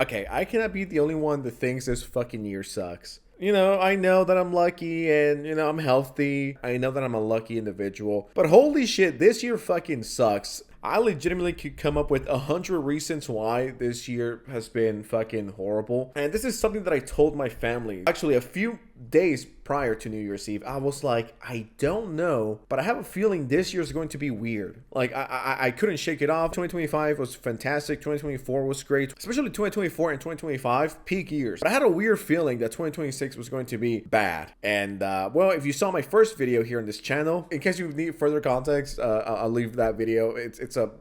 Okay, I cannot be the only one that thinks this fucking year sucks. I know that I'm lucky and, I'm healthy. I know that I'm a lucky individual. But holy shit, this year fucking sucks. I legitimately could come up with 100 reasons why this year has been fucking horrible. And this is something that I told my family. Actually, a few days prior to New Year's Eve, I was like, I don't know, but I have a feeling this year is going to be weird. Like, I couldn't shake it off. 2025 was fantastic. 2024 was great. Especially 2024 and 2025, peak years. But I had a weird feeling that 2026 was going to be bad. And, well, if you saw my first video here on this channel, in case you need further context, I'll leave that video. It's a...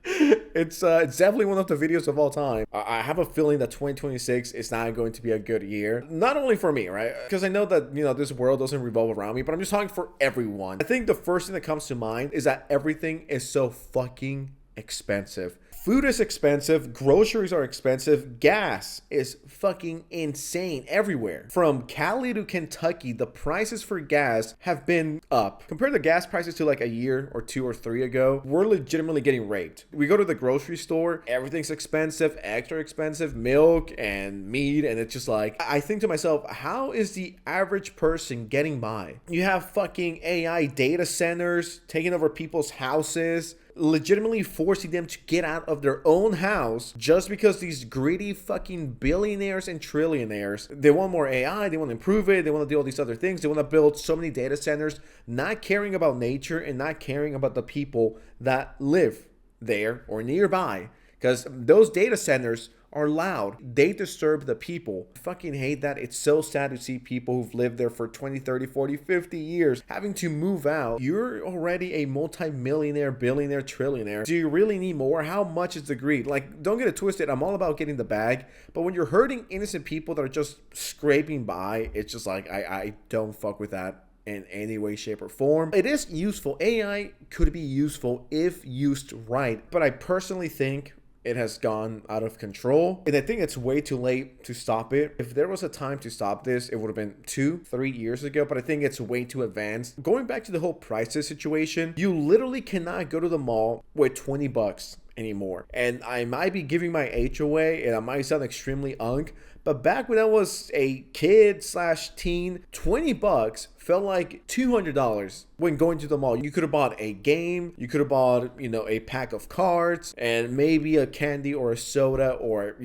it's definitely one of the videos of all time. I have a feeling that 2026 is not going to be a good year. Not only for me, right? Because I know that, this world doesn't revolve around me, but I'm just talking for everyone. I think the first thing that comes to mind is that everything is so fucking expensive. Food is expensive, groceries are expensive, gas is fucking insane everywhere. From Cali to Kentucky, the prices for gas have been up. Compare the gas prices to like a year or 2 or 3 ago, we're legitimately getting raped. We go to the grocery store, everything's expensive, extra expensive, milk and meat, and it's just like, I think to myself, how is the average person getting by? You have fucking AI data centers taking over people's houses, legitimately forcing them to get out of their own house just because these greedy fucking billionaires and trillionaires, they want more AI, they want to improve it, they want to do all these other things, they want to build so many data centers, not caring about nature and not caring about the people that live there or nearby, because those data centers are loud. They disturb the people. I fucking hate that. It's so sad to see people who've lived there for 20, 30, 40, 50 years having to move out. You're already a multi-millionaire, billionaire, trillionaire. Do you really need more? How much is the greed? Like, don't get it twisted. I'm all about getting the bag. But when you're hurting innocent people that are just scraping by, it's just like, I don't fuck with that in any way, shape, or form. It is useful. AI could be useful if used right. But I personally think it has gone out of control, and I think it's way too late to stop it. If there was a time to stop this, it would have been 2-3 years ago, but I think it's way too advanced. Going back to the whole prices situation, you literally cannot go to the mall with 20 bucks anymore. And I might be giving my age away, and I might sound extremely but back when I was a kid / teen, 20 bucks felt like $200 when going to the mall. You could have bought a game, you could have bought, a pack of cards, and maybe a candy or a soda or,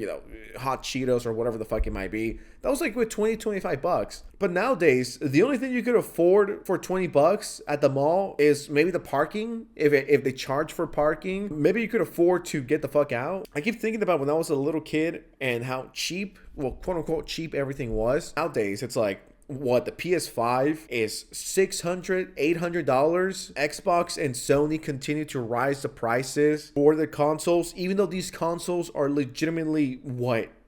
hot Cheetos or whatever the fuck it might be. That was like with 25 bucks. But nowadays, the only thing you could afford for 20 bucks at the mall is maybe the parking. If they charge for parking, maybe you could afford to get the fuck out. I keep thinking about when I was a little kid and how cheap, well, quote unquote cheap everything was. Nowadays, it's like, what, the PS5 is $600, $800. Xbox and Sony continue to rise the prices for the consoles, even though these consoles are legitimately,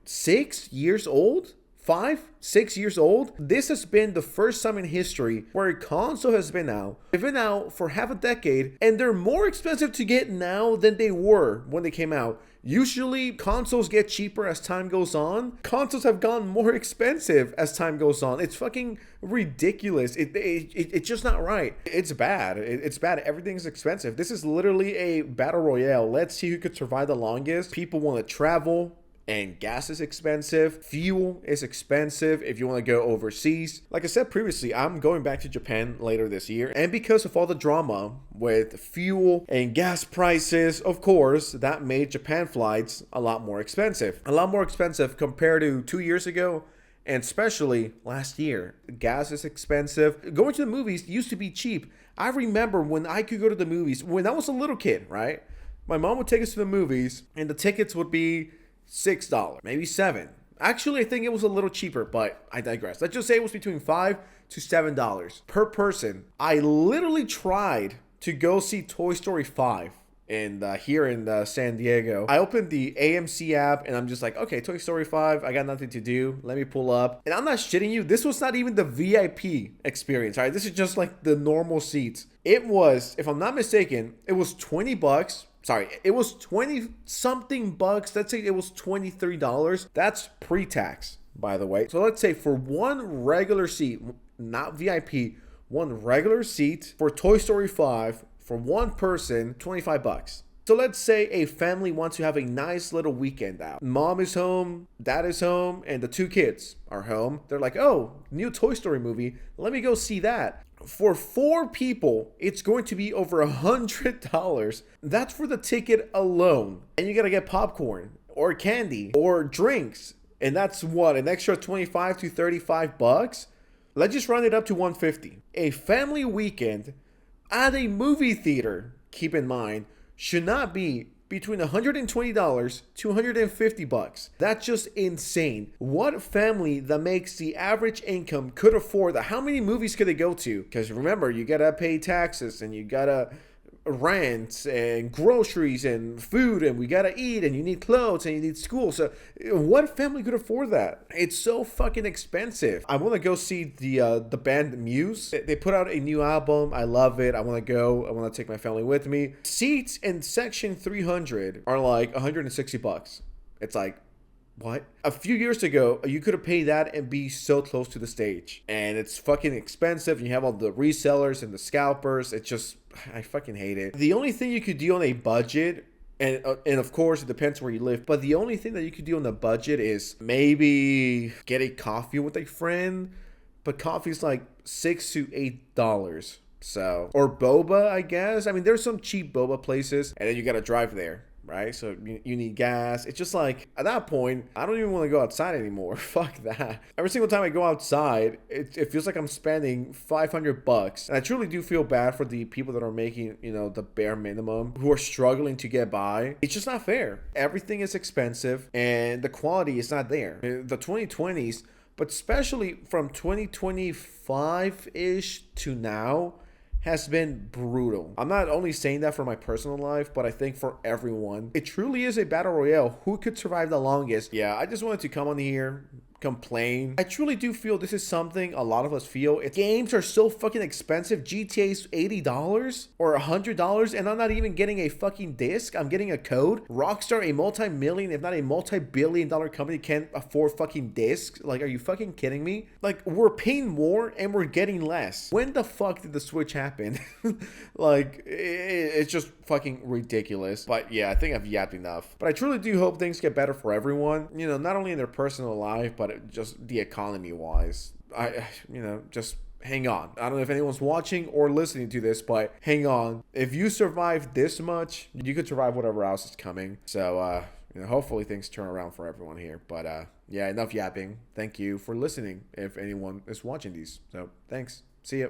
6 years old? 5-6 years old. This has been the first time in history where a console has been out. They've been out for half a decade, and they're more expensive to get now than they were when they came out. Usually consoles get cheaper as time goes on. Consoles have gone more expensive as time goes on. It's fucking ridiculous. It's just not right. It's bad. It's bad. Everything's expensive. This is literally a battle royale. Let's see who could survive the longest. People want to travel, and gas is expensive. Fuel is expensive if you want to go overseas. Like I said previously, I'm going back to Japan later this year. And because of all the drama with fuel and gas prices, of course, that made Japan flights a lot more expensive. A lot more expensive compared to 2 years ago. And especially last year. Gas is expensive. Going to the movies used to be cheap. I remember when I could go to the movies, when I was a little kid, right? My mom would take us to the movies and the tickets would be $6, maybe $7. Actually, I think it was a little cheaper, but I digress. Let's just say it was between $5 to $7 per person. I literally tried to go see Toy Story 5 here in San Diego. I opened the AMC app and I'm just like, okay, Toy Story 5, I got nothing to do. Let me pull up. And I'm not shitting you. This was not even the VIP experience, all right? This is just like the normal seats. It was, if I'm not mistaken, it was 20 bucks. Sorry, it was 20 something bucks. Let's say it was $23. That's pre-tax, by the way. So let's say for one regular seat, not VIP, one regular seat for Toy Story 5 for one person, 25 bucks. So let's say a family wants to have a nice little weekend out. Mom is home, dad is home, and the two kids are home. They're like, oh, new Toy Story movie. Let me go see that. For 4 people, it's going to be over $100. That's for the ticket alone. And you gotta get popcorn or candy or drinks. And that's what, an extra 25 to 35 bucks? Let's just round it up to 150. A family weekend at a movie theater, keep in mind, should not be between $120 to 150 bucks. That's just insane. What family that makes the average income could afford that? How many movies could they go to? Because remember, you gotta pay taxes and you gotta rent and groceries and food, and we gotta eat, and you need clothes and you need school. So what family could afford that? It's so fucking expensive. I want to go see the band Muse. They put out a new album. I love it. I want to go. I want to take my family with me. Seats in section 300 are like 160 bucks. It's like, what? A few years ago, you could have paid that and be so close to the stage. And it's fucking expensive. You have all the resellers and the scalpers. It's just, I fucking hate it. The only thing you could do on a budget, and of course it depends where you live, but the only thing that you could do on the budget is maybe get a coffee with a friend. But coffee's like $6 to $8. So, or boba, I guess. I mean, there's some cheap boba places, and then you gotta drive there. Right? So you need gas. It's just like, at that point, I don't even want to go outside anymore. Fuck that. Every single time I go outside, it feels like I'm spending 500 bucks. And I truly do feel bad for the people that are making, the bare minimum, who are struggling to get by. It's just not fair. Everything is expensive and the quality is not there. The 2020s, but especially from 2025-ish to now, has been brutal. I'm not only saying that for my personal life, but I think for everyone. It truly is a battle royale. Who could survive the longest? Yeah, I just wanted to come on here, complain. I truly do feel this is something a lot of us feel. Games are so fucking expensive. GTA's $80 or $100, and I'm not even getting a fucking disc. I'm getting a code. Rockstar, a multi-million, if not a multi-billion-dollar company, can't afford fucking discs. Like, are you fucking kidding me? Like, we're paying more and we're getting less. When the fuck did the Switch happen? Like, it's just fucking ridiculous. But yeah, I think I've yapped enough. But I truly do hope things get better for everyone. Not only in their personal life, but just the economy wise. Just hang on. I don't know if anyone's watching or listening to this, but hang on. If you survive this much, you could survive whatever else is coming. So hopefully things turn around for everyone here. But yeah, enough yapping. Thank you for listening if anyone is watching these. So thanks. See ya.